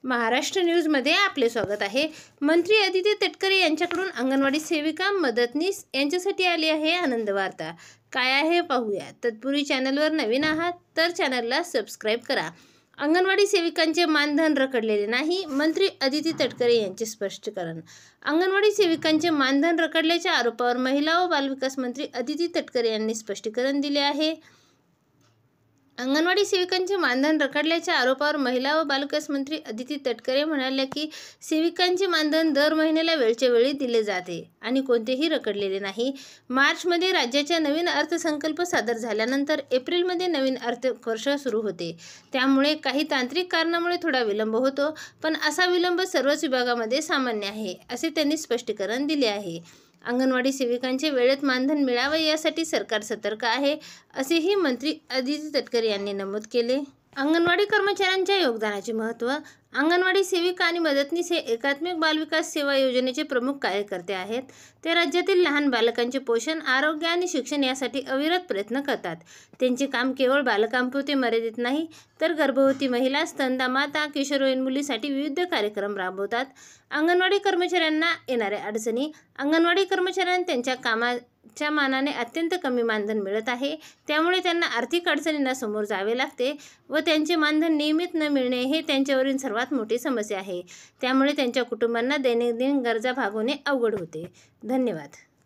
महाराष्ट्र न्यूजमध्ये आपले स्वागत आहे। मंत्री अदिती तटकरे यांच्याकडून अंगणवाडी सेविका मदतनीस यांच्यासाठी आली आहे आनंद वार्ता। काय आहे पाहूया। तत्पूर्वी चॅनलवर नवीन आहात तर चॅनलला सबस्क्राइब करा। अंगणवाडी सेविकांचे मानधन रखडलेले नाही, मंत्री अदिती तटकरे यांचे स्पष्टीकरण। अंगणवाडी सेविकांचे मानधन रखडल्याच्या आरोपावर महिला व बालविकास मंत्री अदिती तटकरे यांनी स्पष्टीकरण दिले आहे। अंगणवाडी सेविकांचे मानधन रखडल्याच्या आरोपावर महिला व बालविकास मंत्री अदिती तटकरे म्हणाल्या की सेविकांचे मानधन दर महिन्याला वेळच्या वेळी दिले जाते आणि कोणतेही रखडलेले नाही। मार्चमध्ये राज्याचा नवीन अर्थसंकल्प सादर झाल्यानंतर एप्रिलमध्ये नवीन अर्थवर्ष सुरू होते, त्यामुळे काही तांत्रिक कारणामुळे थोडा विलंब होतो, पण असा विलंब सर्वच विभागामध्ये सामान्य आहे, असे त्यांनी स्पष्टीकरण दिले आहे। अंगणवाडी सेविकांचे वेळेत मानधन मिळावे यासाठी सरकार सतर्क आहे, असेही मंत्री अदिती तटकरे यांनी नमूद केले। अंगणवाडी कर्मचाऱ्यांच्या योगदानाचे महत्त्व। अंगणवाडी सेविका आणि मदतनीस हे एकात्मिक बालविकास सेवा योजनेचे प्रमुख कार्यकर्ते आहेत। ते राज्यातील लहान बालकांचे पोषण, आरोग्य आणि शिक्षण यासाठी अविरत प्रयत्न करतात। त्यांचे काम केवळ बालकांपुरते मर्यादित नाही, तर गर्भवती महिला, स्तनदा माता, किशोरवयीन मुलीसाठी विविध कार्यक्रम राबवतात। अंगणवाडी कर्मचाऱ्यांना येणाऱ्या अडचणी। अंगणवाडी कर्मचाऱ्यांना त्यांच्या कामाच्या मानाने अत्यंत कमी मानधन मिळत आहे, त्यामुळे त्यांना आर्थिक अडचणींना समोर जावे लागते व त्यांचे मानधन नियमित न मिळणे हे त्यांच्यावरील सर्वात मोठी समस्या आहे। त्यामुळे त्यांच्या कुटुंबांना दैनंदिन गरजा भागवणे अवघड होते। धन्यवाद।